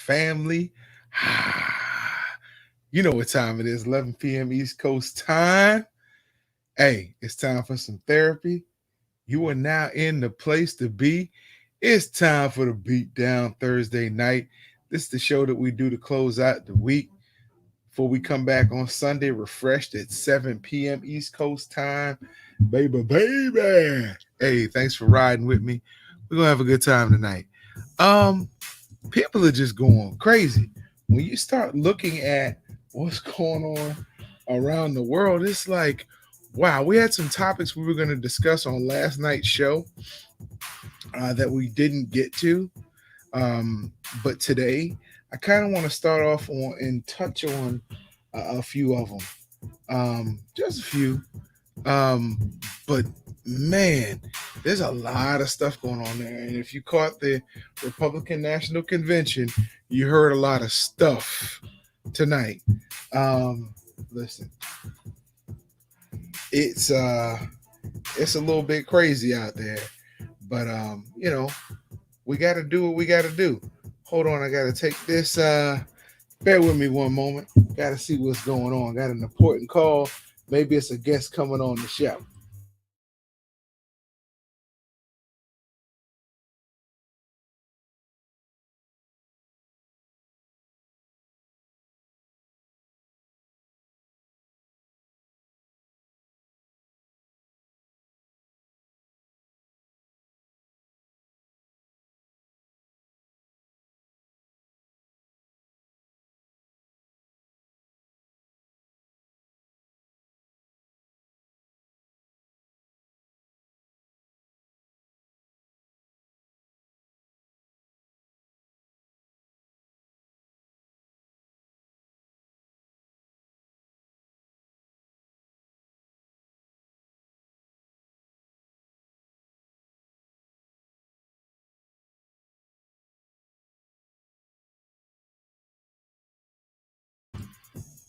family. You know what time it is, 11 p.m. East Coast time. Hey, it's time for some therapy. You are now in the place to be. It's time for the Beatdown Thursday night. This is the show that we do to close out the week before we come back on Sunday, refreshed at 7 p.m. East Coast time. Baby, baby. Hey, thanks for riding with me. We're gonna have a good time tonight. Um, People are just going crazy. When you start looking at what's going on around the world, it's like, wow, we had some topics we were going to discuss on last night's show that we didn't get to. But today, I kind of want to start off on and touch on a few of them. Just a few. But man, there's a lot of stuff going on there. And if you caught the Republican National Convention, you heard a lot of stuff tonight. Listen, it's it's a little bit crazy out there, but we got to do what we got to do. Hold on, I got to take this. Bear with me one moment. Got to see what's going on. Got an important call. Maybe it's a guest coming on the show.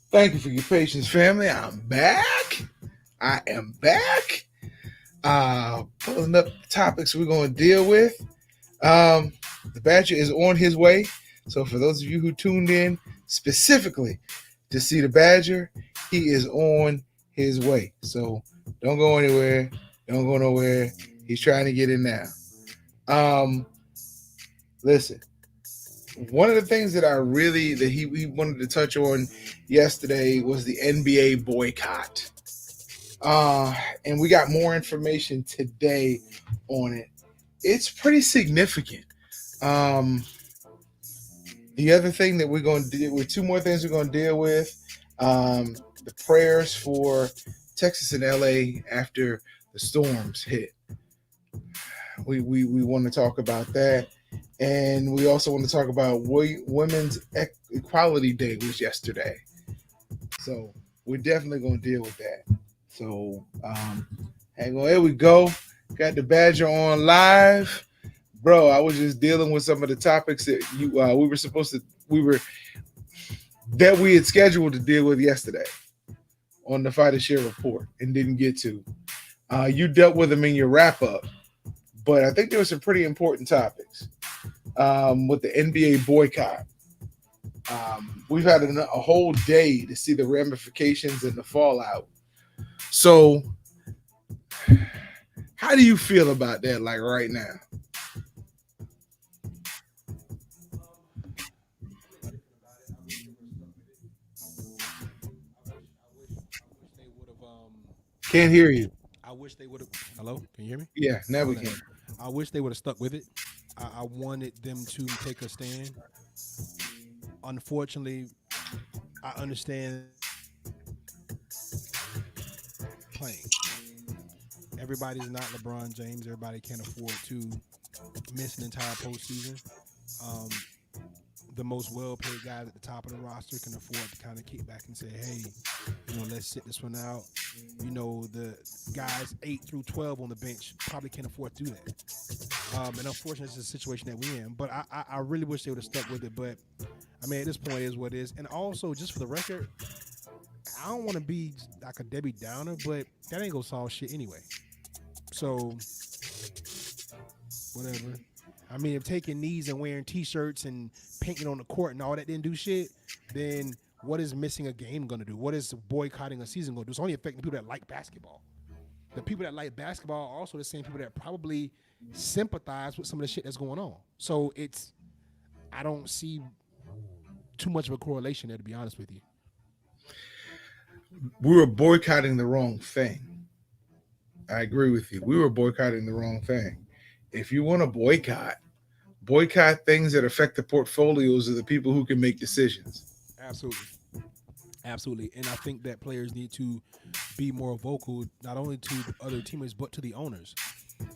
Thank you for your patience, family. I'm back. I am back. Pulling up the topics we're going to deal with. The Badger is on his way. So for those of you who tuned in specifically to see the Badger, he is on his way. So don't go anywhere. Don't go nowhere. He's trying to get in now. Listen, one of the things that he wanted to touch on yesterday was the NBA boycott. And we got more information today on it. It's pretty significant. Um, the other thing that we're going to deal with, two more things we're going to deal with, the prayers for Texas and LA after the storms hit. We want to talk about that. And we also want to talk about Women's Equality Day was yesterday. So we're definitely going to deal with that. So hang on. Here we go. Got the Badger on live. Bro, I was just dealing with some of the topics that we had scheduled to deal with yesterday on the Fighter Share report and didn't get to. You dealt with them in your wrap up, but I think there were some pretty important topics with the NBA boycott. We've had a whole day to see the ramifications and the fallout. So, how do you feel about that, like right now? They would have. Can't hear you. I wish they would have. Hello, can you hear me? Yeah, now we Okay. can. I wish they would have stuck with it. I wanted them to take a stand. Unfortunately, I understand playing. Everybody's not LeBron James. Everybody can't afford to miss an entire postseason. Um, the most well-paid guys at the top of the roster can afford to kind of kick back and say, "Hey, let's sit this one out." The guys 8 through 12 on the bench probably can't afford to do that. And unfortunately, it's the situation that we're in. But I really wish they would have stuck with it. But I mean, at this point, it is what it is. And also, just for the record, I don't want to be like a Debbie Downer, but that ain't gonna solve shit anyway. So whatever. I mean, if taking knees and wearing T-shirts and painting on the court and all that didn't do shit, then what is missing a game going to do? What is boycotting a season going to do? It's only affecting people that like basketball. The people that like basketball are also the same people that probably sympathize with some of the shit that's going on. So I don't see too much of a correlation there, to be honest with you. We were boycotting the wrong thing. I agree with you. We were boycotting the wrong thing. If you want to boycott things that affect the portfolios of the people who can make decisions. Absolutely. Absolutely. And I think that players need to be more vocal, not only to other teammates, but to the owners.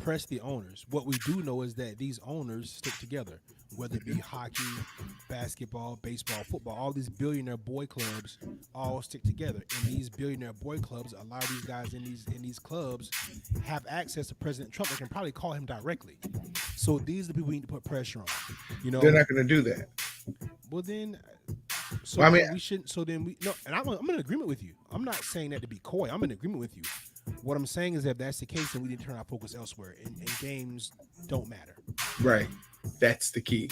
Press the owners. What we do know is that these owners stick together, whether it be hockey, basketball, baseball, football, all these billionaire boy clubs all stick together. And these billionaire boy clubs, a lot of these guys in these clubs have access to President Trump. They can probably call him directly. So these are the people we need to put pressure on. You They're know, not going to do that. well then so Well, I mean, then we shouldn't. So then we no, and I'm in agreement with you. I'm not saying that to be coy. I'm in agreement with you. What I'm saying is that if that's the case, then we need to turn our focus elsewhere, and games don't matter. right. That's the key.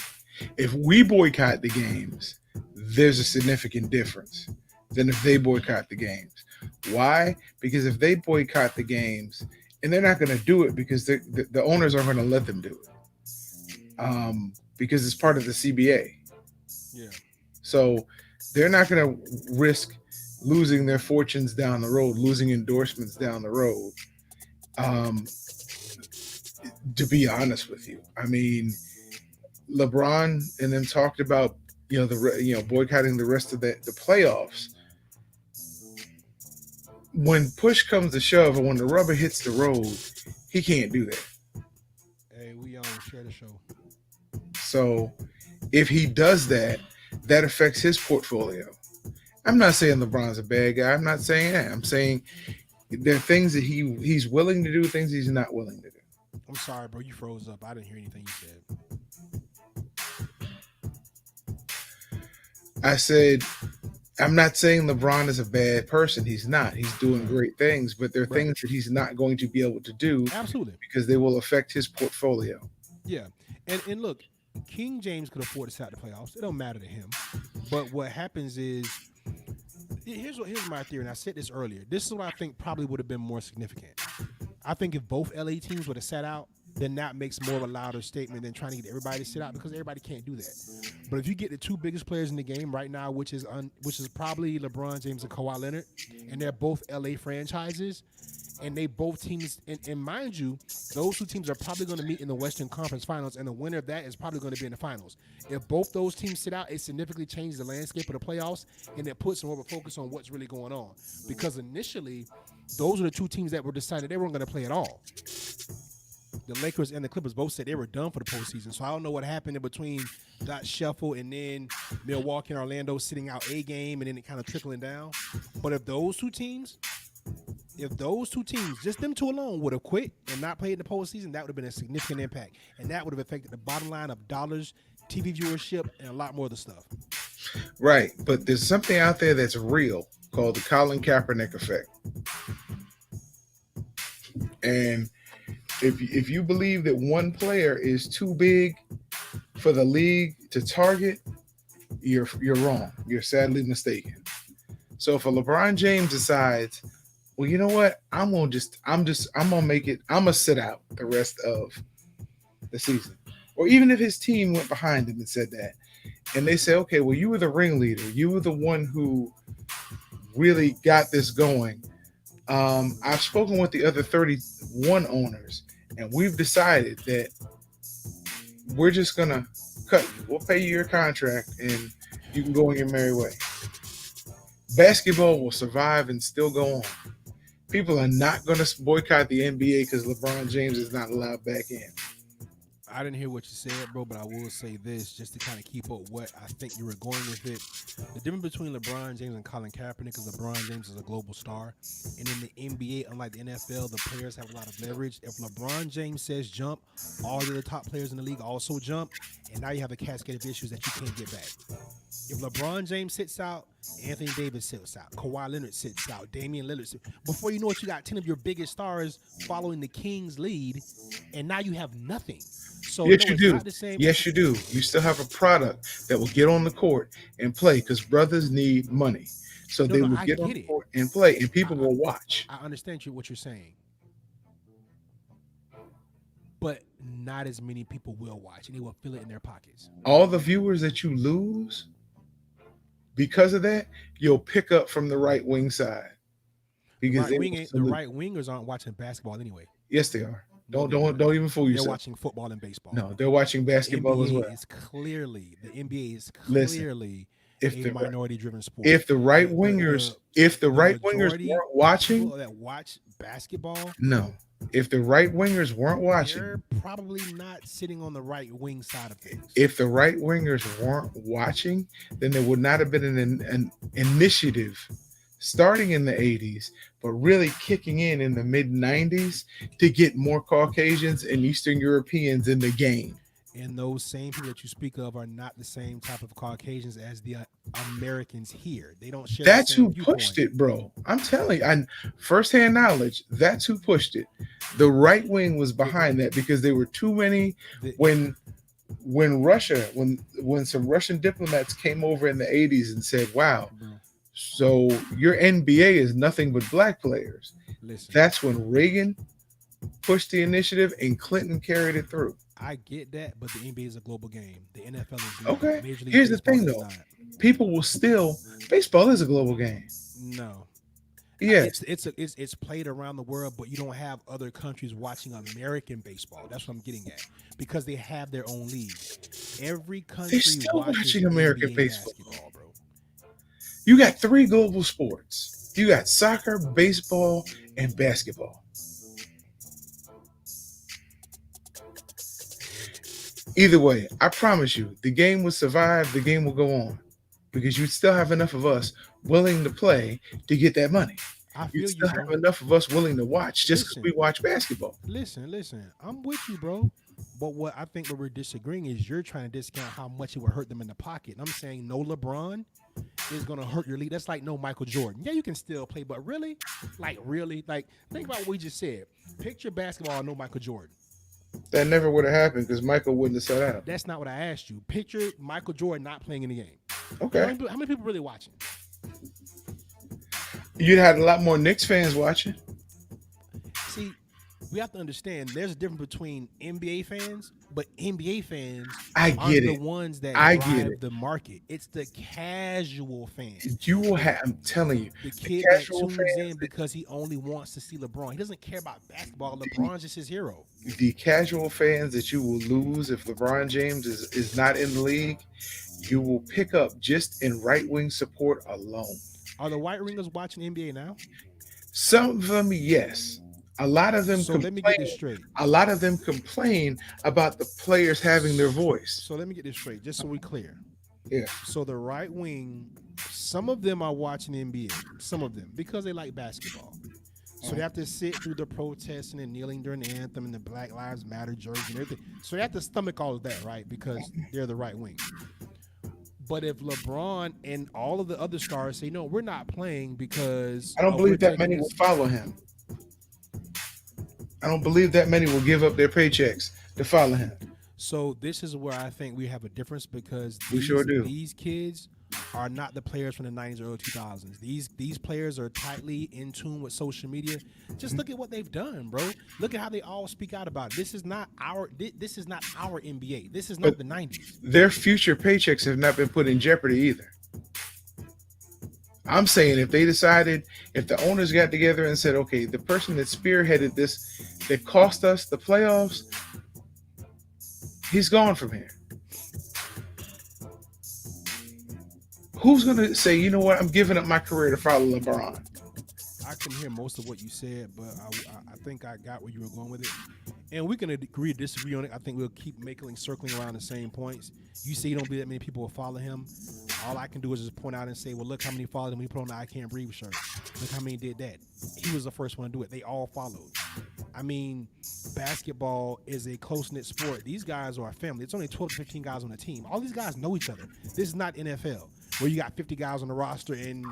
If we boycott the games, there's a significant difference than if they boycott the games. Why? Because if they boycott the games, and they're not going to do it because the owners aren't going to let them do it, because it's part of the CBA. Yeah, So they're not going to risk losing their fortunes down the road, losing endorsements down the road. Um, to be honest with you, I mean, LeBron and them talked about boycotting the rest of the playoffs. When push comes to shove, and when the rubber hits the road, he can't do that. hey, we share the show. So if he does that, that affects his portfolio. I'm not saying LeBron's a bad guy. I'm not saying that. I'm saying there are things that he's willing to do, things he's not willing to do. I'm sorry, bro. You froze up. I didn't hear anything you said. I said, I'm not saying LeBron is a bad person. He's not. He's doing great things, but there are Right. things that he's not going to be able to do Absolutely. because they will affect his portfolio. Yeah, and look, King James could afford to sit out the playoffs. It don't matter to him. But what happens is, here's my theory, and I said this earlier. This is what I think probably would have been more significant. I think if both LA teams would have sat out, then that makes more of a louder statement than trying to get everybody to sit out, because everybody can't do that. But if you get the two biggest players in the game right now, which is probably LeBron James and Kawhi Leonard, and they're both LA franchises, and they both teams, and mind you, those two teams are probably going to meet in the Western Conference Finals, and the winner of that is probably going to be in the finals. If both those teams sit out, it significantly changes the landscape of the playoffs, and it puts more of a focus on what's really going on. Because initially, those are the two teams that were decided they weren't going to play at all. The Lakers and the Clippers both said they were done for the postseason. So I don't know what happened in between that shuffle and then Milwaukee and Orlando sitting out a game and then it kind of trickling down. But if those two teams, just them two alone, would have quit and not played in the postseason, that would have been a significant impact. And that would have affected the bottom line of dollars, TV viewership, and a lot more other stuff. Right. But there's something out there that's real called the Colin Kaepernick effect. And if you believe that one player is too big for the league to target, you're wrong. You're sadly mistaken. So if a LeBron James decides, well, you know what, I'm gonna make it, I'm gonna sit out the rest of the season. Or even if his team went behind him and said that, and they say, okay, well, you were the ringleader, you were the one who really got this going. I've spoken with the other 31 owners, and we've decided that we're just going to cut you. We'll pay you your contract, and you can go on your merry way. Basketball will survive and still go on. People are not going to boycott the NBA because LeBron James is not allowed back in. I didn't hear what you said, bro, but I will say this just to kind of keep up what I think you were going with it. The difference between LeBron James and Colin Kaepernick is LeBron James is a global star. And in the NBA, unlike the NFL, the players have a lot of leverage. If LeBron James says jump, all of the top players in the league also jump. And now you have a cascade of issues that you can't get back. If LeBron James sits out, Anthony Davis sits out, Kawhi Leonard sits out, Damian Lillard before you know it, you got 10 of your biggest stars following the Kings lead, and now you have nothing. So Yes, no, you it's do. not the same. Yes, you do. You still have a product that will get on the court and play because brothers need money. So No, they no, will I get on get the it. court and play, and I people will watch. I understand what you're saying, but not as many people will watch, and they will feel it in their pockets. All the viewers that you lose because of that, you'll pick up from the right wing side because they will The salute. right wingers aren't watching basketball anyway. Yes, they are. No, Don't even fool they're yourself. watching football and baseball. No, they're watching basketball as well. The NBA is Listen, clearly if a the minority-driven sport. if the right wingers Majority weren't watching, people that watch basketball, no. If the right wingers weren't watching, they're probably not sitting on the right wing side of things. if the right wingers weren't watching, then there would not have been an initiative starting in the 80s, but really kicking in the mid 90s to get more Caucasians and Eastern Europeans in the game. And those same people that you speak of are not the same type of Caucasians as the Americans here. They don't share That's the same who viewpoint. pushed it, bro. I'm telling you, and firsthand knowledge, that's who pushed it. The right wing was behind that because there were too many when when some Russian diplomats came over in the 80s and said, wow, so your NBA is nothing but black players. Listen, That's when Reagan pushed the initiative and Clinton carried it through. I get that, but the NBA is a global game. The NFL is not. Okay. Major League Here's the Baseball thing, is though. not. People will still baseball is a global game. No. Yes. It's played around the world, but you don't have other countries watching American baseball. That's what I'm getting at, because they have their own league. Every country They're still watches watching American NBA baseball, bro. You got 3 global sports. You got soccer, baseball, and basketball. Either way, I promise you, the game will survive, the game will go on. Because you still have enough of us willing to play to get that money. I feel You still you, bro. have enough of us willing to watch just because Listen. we watch basketball. Listen. I'm with you, bro. But what I think where we're disagreeing is you're trying to discount how much it would hurt them in the pocket. And I'm saying no LeBron is going to hurt your league. That's like no Michael Jordan. Yeah, you can still play, but really, think about what we just said. Picture basketball, no Michael Jordan. That never would have happened because Michael wouldn't have sat out. That's not what I asked you. Picture Michael Jordan not playing in the game. Okay. How many people really watching? You'd had a lot more Knicks fans watching. See, we have to understand there's a difference between NBA fans, but NBA fans I aren't get the it. ones that I drive get it. the market. It's the casual fans. You will have, I'm telling you, The kid that tunes in because he only wants to see LeBron. He doesn't care about basketball. LeBron's just his hero. the casual fans that you will lose if LeBron James is not in the league, you will pick up just in right wing support alone. Are the white ringers watching NBA now? Some of them, yes. A lot of them So let me get this straight. A lot of them complain about the players having their voice. So let me get this straight, just so we're clear. Yeah. So the right wing, some of them are watching NBA. Some of them, because they like basketball. So they have to sit through the protesting and kneeling during the anthem and the Black Lives Matter jersey and everything. So they have to stomach all of that, right? Because they're the right wing. But if LeBron and all of the other stars say, no, we're not playing because I don't believe that many will follow him. I don't believe that many will give up their paychecks to follow him. So this is where I think we have a difference, because We sure do. These kids are not the players from the 90s or early 2000s. These players are tightly in tune with social media. Just look at what they've done, bro. Look at how they all speak out about it. This is not our NBA. This is not the 90s. Their future paychecks have not been put in jeopardy either. I'm saying if the owners got together and said, okay, the person that spearheaded this, that cost us the playoffs, he's gone from here. Who's going to say, you know what, I'm giving up my career to follow LeBron? I couldn't hear most of what you said, but I think I got where you were going with it. And we can agree to disagree on it. I think we'll keep circling around the same points. You say you don't believe that many people will follow him. All I can do is just point out and say, well, look how many followed him when he put on the I Can't Breathe shirt. Look how many did that. He was the first one to do it. They all followed. I mean, basketball is a close-knit sport. These guys are a family. It's only 12 to 15 guys on the team. All these guys know each other. This is not NFL. where you got 50 guys on the roster. And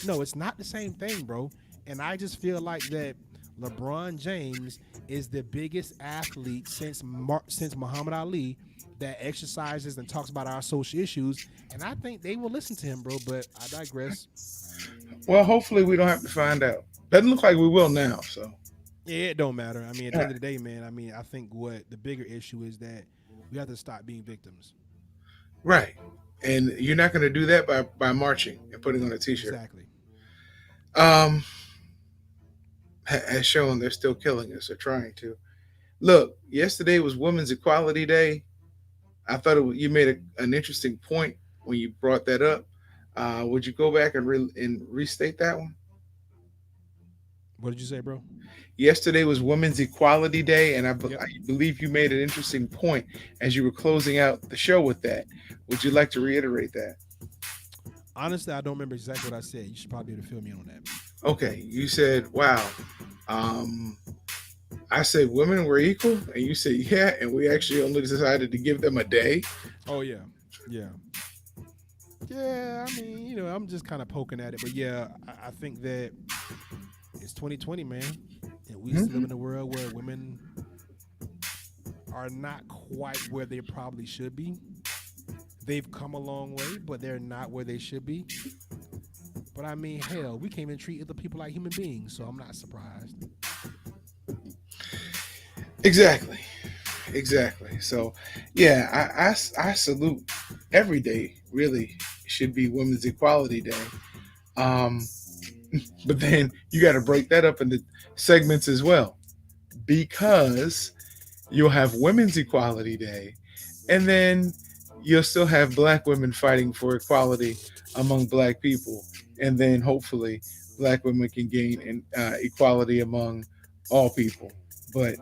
no, it's not the same thing, bro. And I just feel like that LeBron James is the biggest athlete since Muhammad Ali that exercises and talks about our social issues. And I think they will listen to him, bro. But I digress. Well, hopefully we don't have to find out. Doesn't look like we will now. So, Yeah, it don't matter. I mean, at all the end right. of the day, man, I mean, I think what the bigger issue is that we have to stop being victims. Right. And you're not going to do that by marching and putting on a T-shirt. Exactly. Um, has shown they're still killing us or trying to. Look, yesterday was Women's Equality Day. I thought you made an interesting point when you brought that up. Would you go back and restate that one? What did you say, bro? Yesterday was Women's Equality Day, and Yep. I believe you made an interesting point as you were closing out the show with that. Would you like to reiterate that? Honestly, I don't remember exactly what I said. You should probably be able to fill me in on that. Okay, you said, "Wow." Um, I said women were equal, and you said yeah, and we actually only decided to give them a day. Oh yeah, yeah, yeah. I mean, I'm just kind of poking at it, but yeah, I think that it's 2020, man, and we still live Mhm. in a world where women are not quite where they probably should be. They've come a long way, but they're not where they should be. But I mean, hell, we can't even treat other people like human beings, so I'm not surprised. Exactly, exactly. So, yeah, I salute every day. Really, should be Women's Equality Day. Um, but then you got to break that up into segments as well, because you'll have Women's Equality Day, and then you'll still have Black women fighting for equality among Black people, and then hopefully Black women can gain equality among all people. But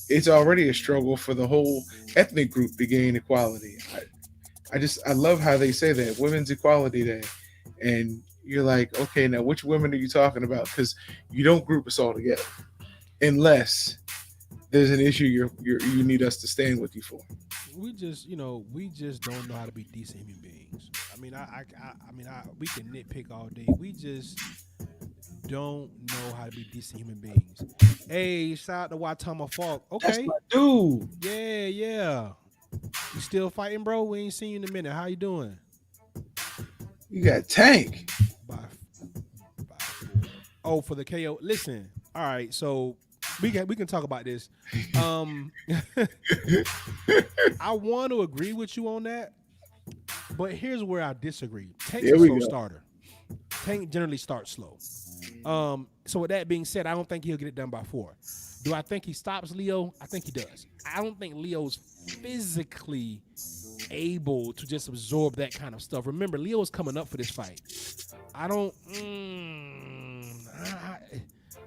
it's already a struggle for the whole ethnic group to gain equality. I love how they say that Women's Equality Day, and you're like, okay, now which women are you talking about? Because you don't group us all together unless there's an issue you need us to stand with you for. We just don't know how to be decent human beings. We can nitpick all day. We just don't know how to be decent human beings. Hey, shout out to Watama Falk. That's Okay, my dude. yeah, yeah. You still fighting, bro? We ain't seen you in a minute. How you doing? You got Tank. By 4. Oh, for the KO. Listen. All right, so we can talk about this. Um, I want to agree with you on that, but here's where I disagree. Tank's There a we slow go. starter. Tank generally starts slow. So with that being said, I don't think he'll get it done by 4. Do I think he stops Leo? I think he does. I don't think Leo's physically able to just absorb that kind of stuff. Remember, Leo's coming up for this fight. I don't.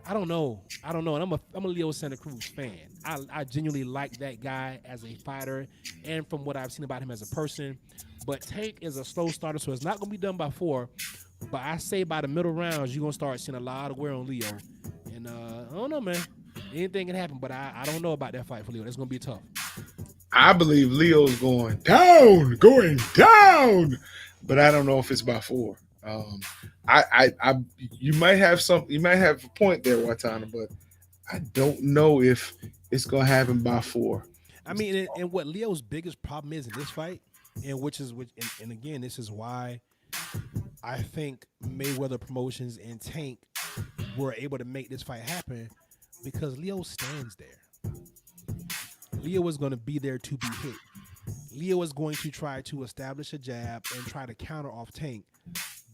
I don't know. I don't know. And I'm a Leo Santa Cruz fan. I genuinely like that guy as a fighter, and from what I've seen about him as a person. But Tank is a slow starter, so it's not going to be done by 4. But I say by the middle rounds, you're gonna start seeing a lot of wear on Leo. And I don't know, man. Anything can happen, but I don't know about that fight for Leo. That's gonna be tough. I believe Leo's going down, but I don't know if it's by 4. You might have you might have a point there, Watana, but I don't know if it's gonna happen by 4. I mean, and what Leo's biggest problem is in this fight, and again, this is why I think Mayweather Promotions and Tank were able to make this fight happen because Leo stands there. Leo is going to be there to be hit. Leo is going to try to establish a jab and try to counter off Tank,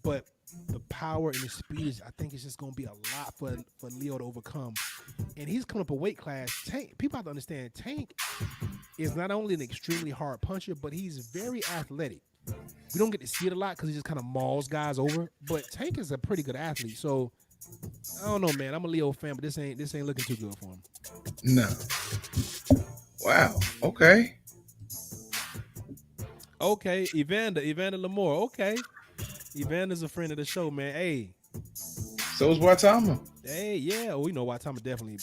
but the power and the speed is, I think, it's just going to be a lot for Leo to overcome. And he's coming up a weight class. Tank, people have to understand, Tank is not only an extremely hard puncher, but he's very athletic. We don't get to see it a lot because he just kind of mauls guys over. But Tank is a pretty good athlete, so I don't know, man. I'm a Leo fan, but this ain't looking too good for him. No. Wow. Okay. Okay, Evander Lamore. Okay, Evander's a friend of the show, man. So is Watama. Hey, yeah. We know why Thomas definitely.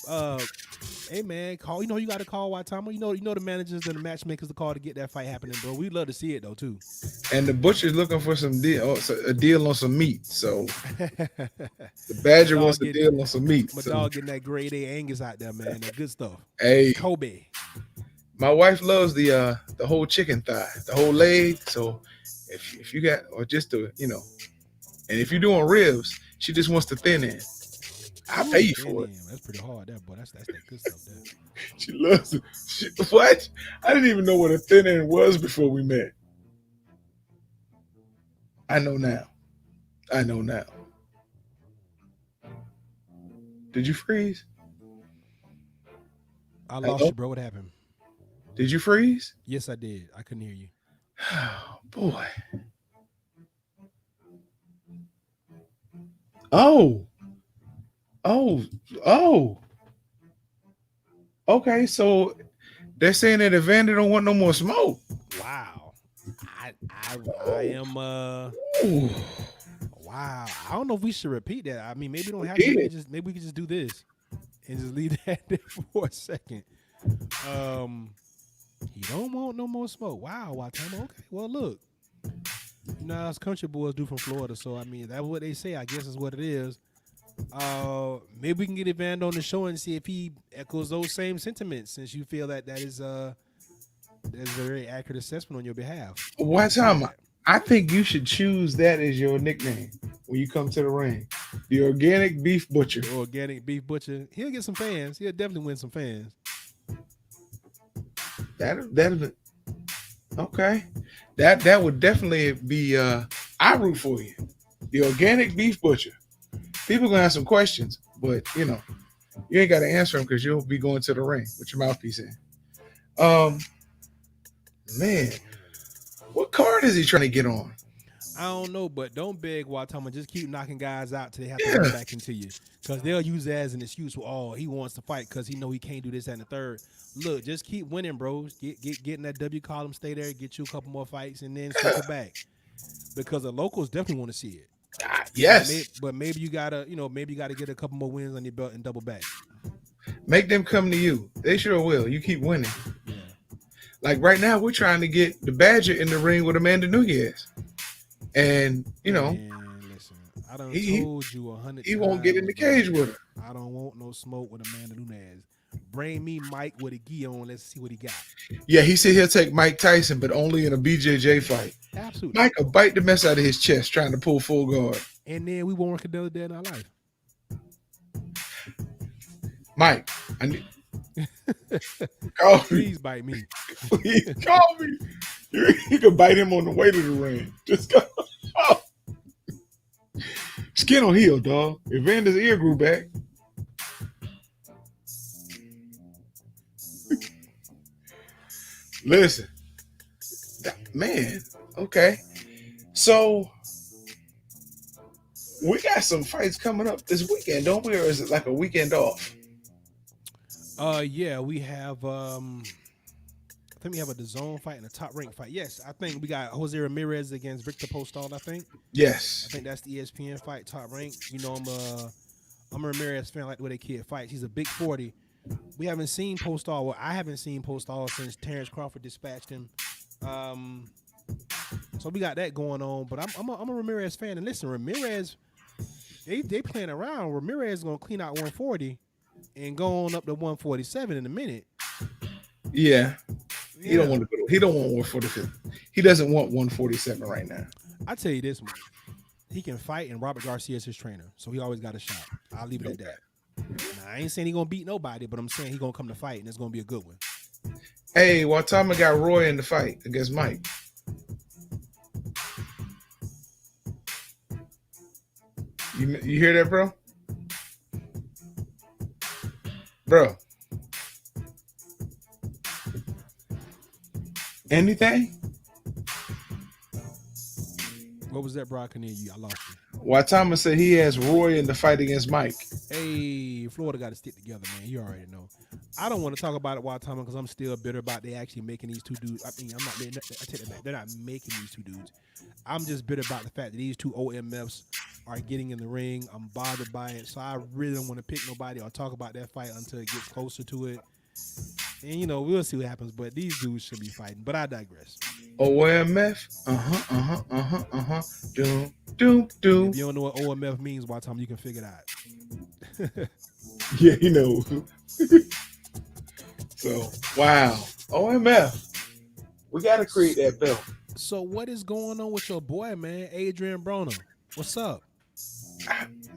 Hey man, call. You know you got to call Watama. You know the managers and the matchmakers to call to get that fight happening, bro. We'd love to see it though too. And the butcher's looking for some deal, a deal on some meat. So the my Badger wants dog a getting deal on some meat. my So dog getting that grade A Angus out there, man. That good stuff. hey, Kobe. my wife loves the whole chicken thigh, the whole leg. So if you got or just the and if you're doing ribs, she just wants the thin end. I'll pay Ooh, you thin for it. end. That's pretty hard, that boy. That's that good stuff there. She loves it. What? I didn't even know what a thin end was before we met. I know now. I know now. Did you freeze? I lost Hello? you, bro. What happened? Did you freeze? Yes, I did. I couldn't hear you. Oh boy. Oh. Oh. Oh. Okay, so they're saying that Evander don't want no more smoke. Wow. I am Ooh, wow. I don't know if we should repeat that. I mean, maybe we don't we have to. did. Maybe we can just do this and just leave that there for a second. He don't want no more smoke. Wow, Watama. Okay. Well, look. You know, us country boys do from Florida, so I mean that's what they say. I guess is what it is. Maybe we can get Evander on the show and see if he echoes those same sentiments. Since you feel that is a very accurate assessment on your behalf. One Let's hear time, that. I think you should choose that as your nickname when you come to the ring. The organic beef butcher. The organic beef butcher. He'll get some fans. He'll definitely win some fans. That okay. That would definitely be I root for you. The organic beef butcher. People gonna have some questions, but you ain't gotta answer them because you'll be going to the ring with your mouthpiece in. Man, what card is he trying to get on? I don't know, but don't beg Watama. Just keep knocking guys out till they have to Yeah. run back into you. Because they'll use that as an excuse. Well, oh, he wants to fight because he know he can't do this and the third. Look, just keep winning, bros. Get in that W column, stay there, get you a couple more fights, and then circle back. Because the locals definitely want to see it. Yes. But maybe you gotta, get a couple more wins on your belt and double back. Make them come to you. They sure will. You keep winning. Yeah. Like right now, we're trying to get the Badger in the ring with Amanda Nunez. And, Man, listen, I done told you 100 times. he won't get in the cage with her. I don't want no smoke with Amanda Nunes. Bring me Mike with a gi on. Let's see what he got. Yeah, he said he'll take Mike Tyson, but only in a BJJ fight. Absolutely. Mike will bite the mess out of his chest trying to pull full guard. And then we won't work another day in our life. Mike, I need call me. Please bite me. Please call me. You can bite him on the way to the ring. Just go. Oh. Skin on heel, dog. Evander's ear grew back. Listen, man. Okay, so we got some fights coming up this weekend, don't we? Or is it like a weekend off? Yeah, we have I think we have a DAZN fight and a top rank fight. Yes, I think we got Jose Ramirez against Victor Postol, I think. Yes. I think that's the ESPN fight, top rank. You know, I'm a Ramirez fan, like the way that kid fights. He's a big 40. We haven't seen Postol. Well, I haven't seen Postol since Terrence Crawford dispatched him. So we got that going on. But I'm a Ramirez fan. And listen, Ramirez, they playing around. Ramirez is gonna clean out 140 and go on up to 147 in a minute. Yeah. He don't want to go. He don't want 145. He doesn't want 147 right now. I tell you this much. He can fight, and Robert Garcia is his trainer, so he always got a shot. I'll leave it at that. Now, I ain't saying he gonna beat nobody, but I'm saying he gonna come to fight, and it's gonna be a good one. Hey, Watama got Roy in the fight against Mike. You hear that, bro? Bro. Anything? What was that, bro? I can hear you. I lost you. Watama said he has Roy in the fight against Mike. Hey, Florida got to stick together, man. You already know. I don't want to talk about it Watama because I'm still bitter about they actually making these two dudes. I mean, I take that back. They're not making these two dudes. I'm just bitter about the fact that these two OMFs are getting in the ring. I'm bothered by it, so I really don't want to pick nobody or talk about that fight until it gets closer to it. And we'll see what happens. But these dudes should be fighting. But I digress. OMF. Doom, doom, And if doom. you don't know what OMF means, by the time you can figure it out. Yeah, So, wow. OMF. We got to create that belt. So what is going on with your boy, man, Adrian Broner? What's up?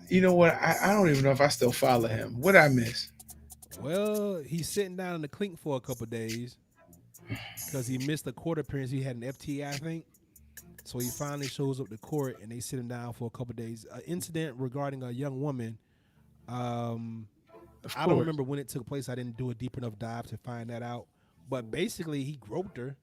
You know what? I don't even know if I still follow him. What I miss? Well, he's sitting down in the clink for a couple days because he missed a court appearance. He had an FTA, I think. So he finally shows up to court, and they sit him down for a couple days. An incident regarding a young woman. I don't remember when it took place. I didn't do a deep enough dive to find that out. But basically, he groped her.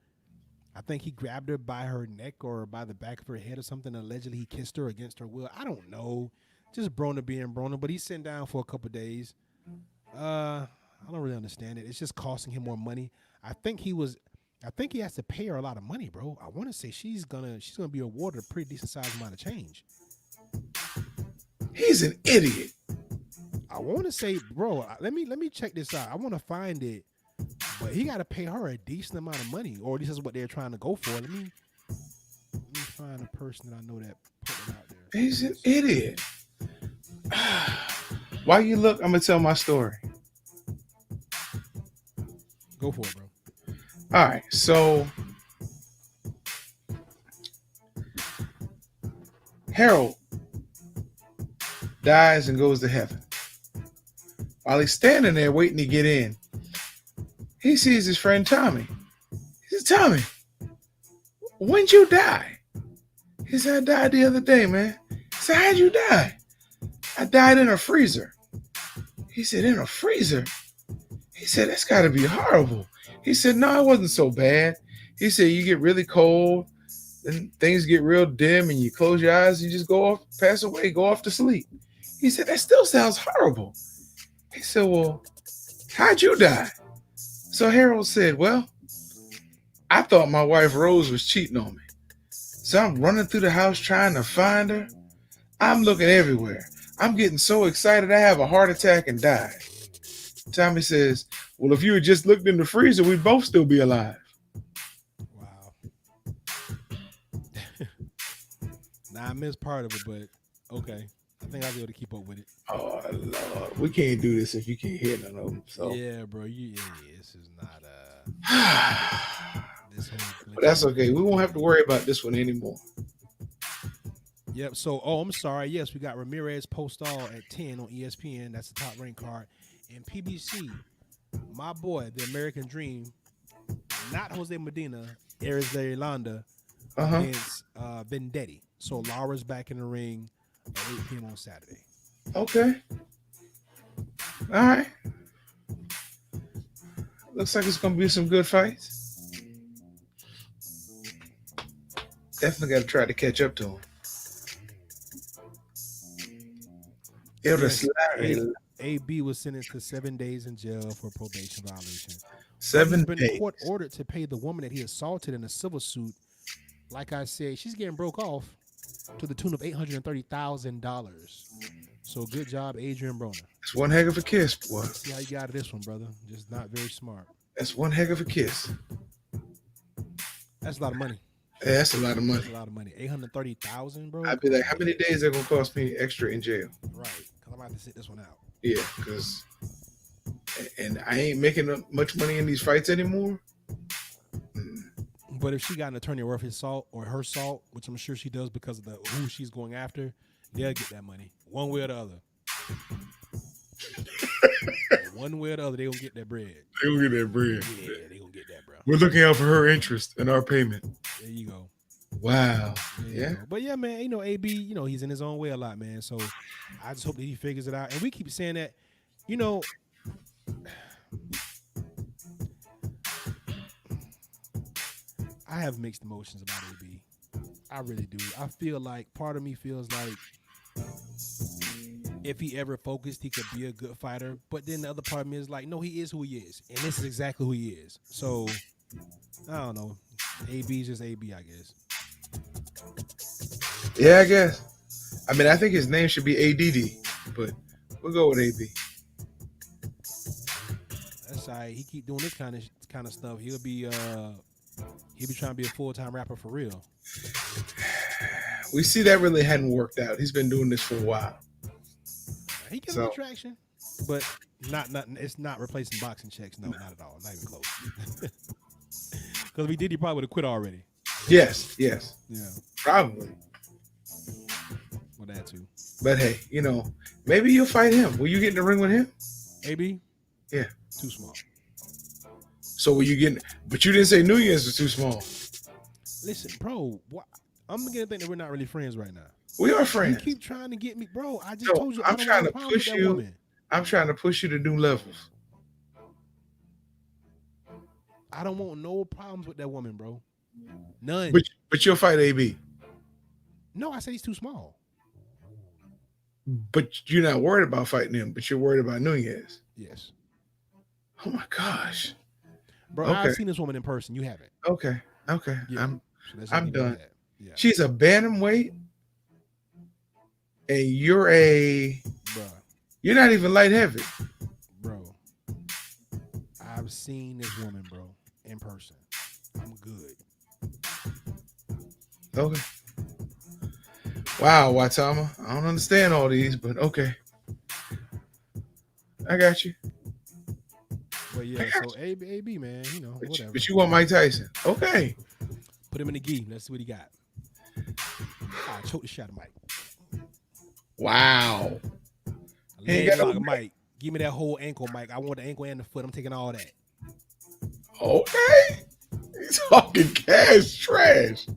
I think he grabbed her by her neck or by the back of her head or something. Allegedly, he kissed her against her will. I don't know. Just Broner being Broner. But he's sitting down for a couple days. I don't really understand it. It's just costing him more money. I think he has to pay her a lot of money, bro. I want to say she's gonna be awarded a pretty decent sized amount of change. He's an idiot. I want to say, bro, let me check this out. I want to find it. But he got to pay her a decent amount of money, or this is what they're trying to go for. Let me find a person that I know that put it out there. He's an idiot. While you look, I'm gonna tell my story. Go for it, bro. All right, so Harold dies and goes to heaven. While he's standing there waiting to get in, he sees his friend Tommy. He says, Tommy, when'd you die? He said, I died the other day, man. He said, how'd you die? I died in a freezer. He said, in a freezer? He said, that's got to be horrible. He said, no, it wasn't so bad. He said, you get really cold, then things get real dim, and you close your eyes, you just go off, pass away, go off to sleep. He said, that still sounds horrible. He said, well, how'd you die? So Harold said, well, I thought my wife Rose was cheating on me. So I'm running through the house trying to find her. I'm looking everywhere. I'm getting so excited I have a heart attack and die. Tommy says, well, if you had just looked in the freezer, we'd both still be alive. Wow. Nah, I missed part of it, but okay. I think I'll be able to keep up with it. Oh, Lord. We can't do this if you can't hear none of them. So. Yeah, bro. This is not this whole but that's okay. We won't have to worry about this one anymore. Yep. So, I'm sorry. Yes, we got Ramirez Postal at 10 on ESPN. That's the top ranked card. And PBC, my boy, the American Dream, not Jose Medina, Ares de Irlanda, against Vendetti. So Laura's back in the ring at 8 p.m. on Saturday. Okay. All right. Looks like it's going to be some good fights. Definitely got to try to catch up to him. Yes, AB was sentenced to 7 days in jail for probation violation. 7 He's days. been court ordered to pay the woman that he assaulted in a civil suit. Like I said, she's getting broke off to the tune of $830,000. So good job, Adrian Broner. It's one heck of a kiss, boy. See how you got this one, brother. Just not very smart. That's one heck of a kiss. That's a lot of money. Yeah, that's a lot of money. That's a lot of money. $830,000, bro. I'd be like, how many days are going to cost me extra in jail? Right, because I'm about to sit this one out. Yeah, because and I ain't making much money in these fights anymore. But if she got an attorney worth his salt or her salt, which I'm sure she does because of who she's going after, they'll get that money one way or the other. One way or the other, they gonna get that bread. They gonna get that bread. Yeah, they gonna get that, bro. We're looking out for her interest and our payment. There you go. Wow. Yeah. But yeah, man, AB, he's in his own way a lot, man. So I just hope that he figures it out. And we keep saying that, I have mixed emotions about AB. I really do. I feel like part of me feels like if he ever focused, he could be a good fighter. But then the other part of me is like, no, he is who he is. And this is exactly who he is. So, I don't know. AB is just AB, I guess. Yeah, I guess. I mean, I think his name should be ADD, but we'll go with AB. That's all right. He keep doing this kind of stuff. He'll be trying to be a full-time rapper for real. We see that really hadn't worked out. He's been doing this for a while. He gets some traction, but not. It's not replacing boxing checks. No, not at all. Not even close. Because if he did, he probably would have quit already. Yes. Yeah. Probably. Well, that too. But hey, maybe you'll fight him. Will you get in the ring with him? AB? Yeah. Too small. So will you get? But you didn't say Nunez was too small. Listen, bro. I'm beginning to think that we're not really friends right now. We are friends. You keep trying to get me, bro. I just told you I'm trying to push you. Woman. I'm trying to push you to new levels. I don't want no problems with that woman, bro. None. But you'll fight AB. No, I said he's too small. But you're not worried about fighting him, but you're worried about Nunez. Yes. Oh my gosh. Bro, okay. I've seen this woman in person. You haven't. Okay. Yeah. I'm done. Yeah. She's a bantamweight, and you're not even light heavy. Bro, I've seen this woman, bro, in person. I'm good. Okay. Wow, Watama. I don't understand all these, but okay. I got you. But yeah, so AB, man, whatever. But you want Mike Tyson. Okay. Put him in the gi. Let's see what he got. I choke the shot of Mike. Wow. Mike. Give me that whole ankle, Mike. I want the ankle and the foot. I'm taking all that. Okay. He's talking cash trash.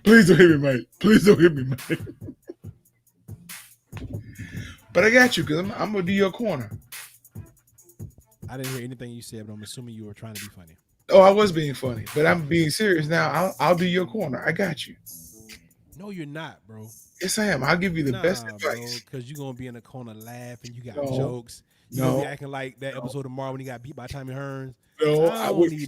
Please don't hit me, Mike. Please don't hit me, Mike. But I got you, because I'm going to do your corner. I didn't hear anything you said, but I'm assuming you were trying to be funny. Oh, I was being funny, but I'm being serious now. I'll do your corner. I got you. No, you're not, bro. Yes, I am. I'll give you the best advice. Because you're going to be in the corner laughing. You got jokes. You're going to be acting like that episode tomorrow when he got beat by Tommy Hearns. No, I wouldn't do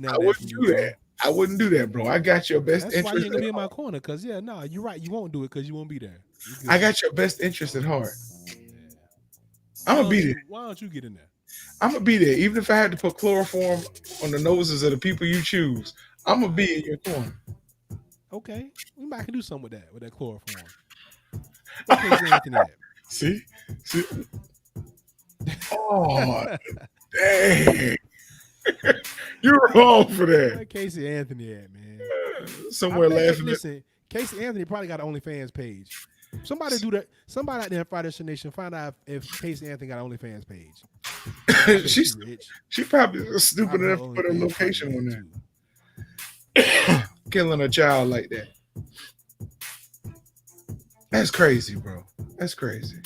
that. I wouldn't do that, bro. I got your best interest. That's why you're going to be in my corner. Because, you're right. You won't do it because you won't be there. I got your best interest at heart. Yeah. I'm going to be there. Why don't you get in there? I'm going to be there. Even if I had to put chloroform on the noses of the people you choose, I'm going to be in your corner. Okay. We might can do something with that chloroform. See? Oh, dang. You're wrong for that. Where Casey Anthony at, man? Somewhere laughing. Listen, Casey Anthony probably got an OnlyFans page. Somebody do that. Somebody out there in Friday Nation find out if Casey Anthony got an OnlyFans page. She probably stupid enough to put a location on there. Killing a child like that. That's crazy, bro. That's crazy.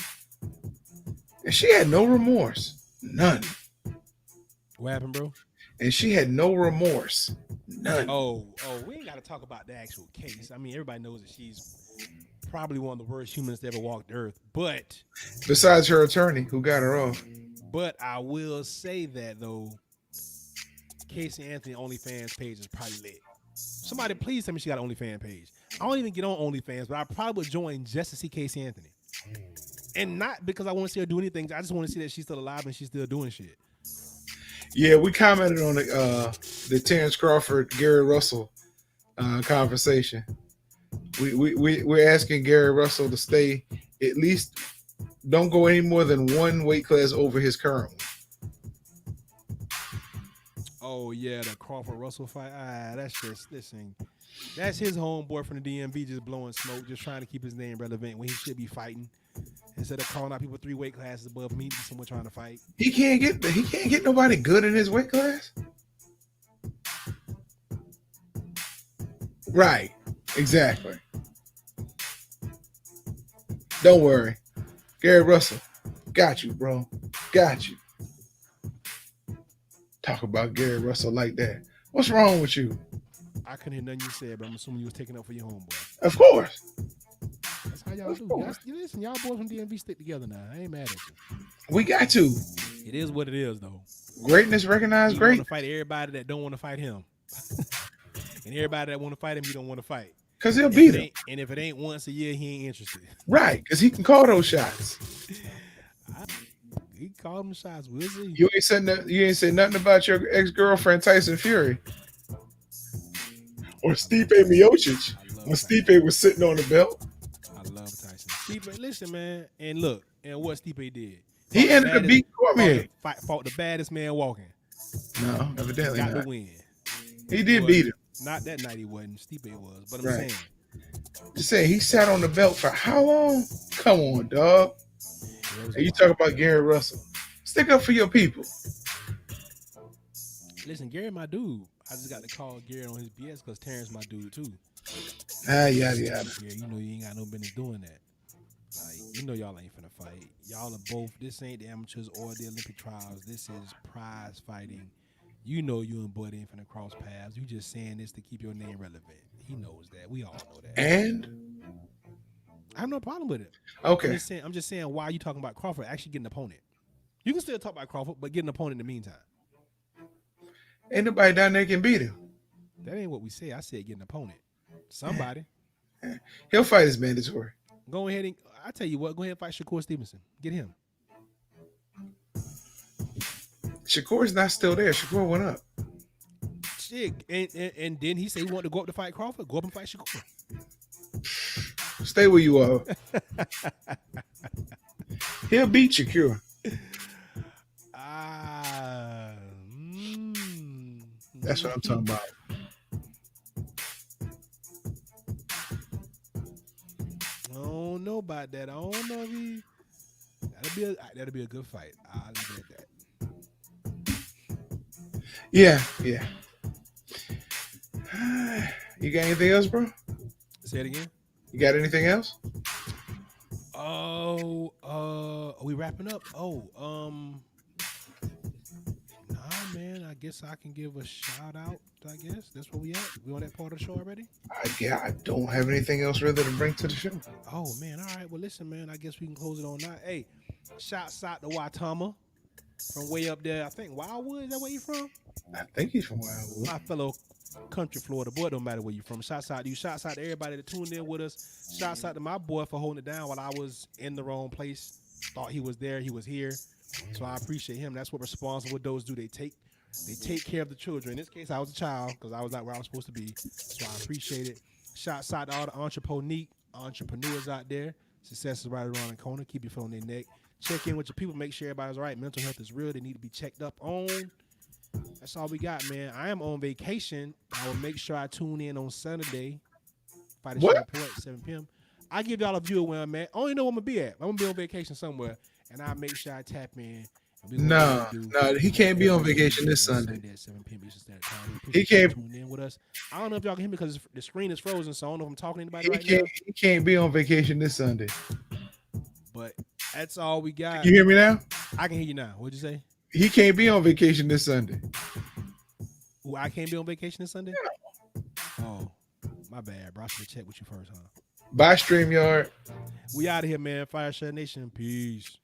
And she had no remorse. None. What happened, bro? And she had no remorse. None. Oh, we ain't got to talk about the actual case. I mean, everybody knows that she's probably one of the worst humans that ever walked the earth. But besides her attorney who got her off. But I will say that, though, Casey Anthony OnlyFans page is probably lit. Somebody please tell me she got an OnlyFans page. I don't even get on OnlyFans, but I probably would join just to see Casey Anthony. And not because I want to see her do anything. I just want to see that she's still alive and she's still doing shit. Yeah, we commented on the Terrence Crawford, Gary Russell conversation. We're asking Gary Russell to stay at least, don't go any more than one weight class over his current one. Oh yeah, the Crawford Russell fight. That's his homeboy from the DMV just blowing smoke, just trying to keep his name relevant when he should be fighting. Instead of calling out people 3 weight classes above me, someone trying to fight. He can't get nobody good in his weight class. Right. Exactly. Don't worry. Gary Russell. Got you, bro. Got you. Talk about Gary Russell like that. What's wrong with you? I couldn't hear nothing you said, but I'm assuming you was taking up for your homeboy. Of course. That's how y'all do. Listen, y'all boys from DMV stick together now. I ain't mad at you. We got to. It is what it is, though. Greatness recognized great. You want to fight everybody that don't want to fight him. And everybody that want to fight him, you don't want to fight. Because he'll And if beat it him. ain't and if it ain't once a year, he ain't interested. Right. Because he can call those shots. I, he called him shots. We'll see. You ain't said nothing about your ex-girlfriend Tyson Fury or I Stipe love Tyson. Miocic I when love Tyson. Stipe was sitting on the belt. I love Tyson. Stipe, listen, man, and look, and what Stipe did. He ended up beating Cormier. Fought the baddest man walking No, and evidently got the not. win. He did Well, beat him. not that night he wasn't. Stipe was, but I'm Right. saying, Just saying, he sat on the belt for how long? Come on, dog. yeah, it was a And you while. talk about Gary Russell. Stick up for your people. Listen, Gary, my dude. I just got to call Gary on his BS because Terrence, my dude too. Yada yada. Yeah, you know you ain't got no business doing that. Like, you know y'all ain't finna fight. Y'all are both. This ain't the amateurs or the Olympic trials. This is prize fighting. You know you and Bud ain't finna cross paths. You just saying this to keep your name relevant. He knows that. We all know that. And I have no problem with it. okay, I'm just saying why are you talking about Crawford actually get an opponent? You can still talk about Crawford, but get an opponent in the meantime. ain't nobody down there can beat him. That ain't what we said. I said get an opponent. Somebody. He'll fight his mandatory. Go ahead and I tell you what, go ahead and fight Shakur Stevenson. Get him. Shakur's not still there. Shakur went up. Shit. And then he said he wanted to go up to fight Crawford. Go up and fight Shakur. Stay where you are. He'll beat Shakur. That's what I'm talking about. I don't know about that. I don't know if he. That'll be a good fight. I'll leave it at that. Yeah. You got anything else, bro? Say it again. You got anything else? Oh, are we wrapping up? Nah, man. I guess I can give a shout out. I guess that's where we at. We on that part of the show already? I don't have anything else really to bring to the show. Oh man, all right. Well, listen, man. I guess we can close it on that. Hey, shouts out to Watama from way up there. I think Wildwood. Is that where you from? I think he's from Wildwood. My fellow country Florida boy. Don't matter where you from. Shouts out to you. Shouts out to everybody that tuned in with us. Shouts out to my boy for holding it down while I was in the wrong place. Thought he was there. He was here. So I appreciate him. That's what responsible adults do. They take care of the children. In this case, I was a child because I was not where I was supposed to be. So I appreciate it. Shouts out to all the entrepreneurs out there. Success is right around the corner. Keep your foot on their neck. Check in with your people. Make sure everybody's all right. Mental health is real. They need to be checked up on. That's all we got, man. I am on vacation. I will make sure I tune in on Sunday. Fight show report, 7 p.m. I give y'all a view of where I'm at. I only know where I'm going to be at. I'm going to be on vacation somewhere. And I'll make sure I tap in. No, he can't be on vacation this Sunday. At 7 p.m. Eastern Standard Time. He can't tune in with us. I don't know if y'all can hear me because the screen is frozen, so I don't know if I'm talking to anybody He right can't. now. He can't be on vacation this Sunday. But that's all we got. You hear me now? I can hear you now. What'd you say? He can't be on vacation this Sunday. Ooh, I can't be on vacation this Sunday? Oh, my bad, bro. I should have checked with you first, huh? Bye, StreamYard. We out of here, man. Fire Share Nation. Peace.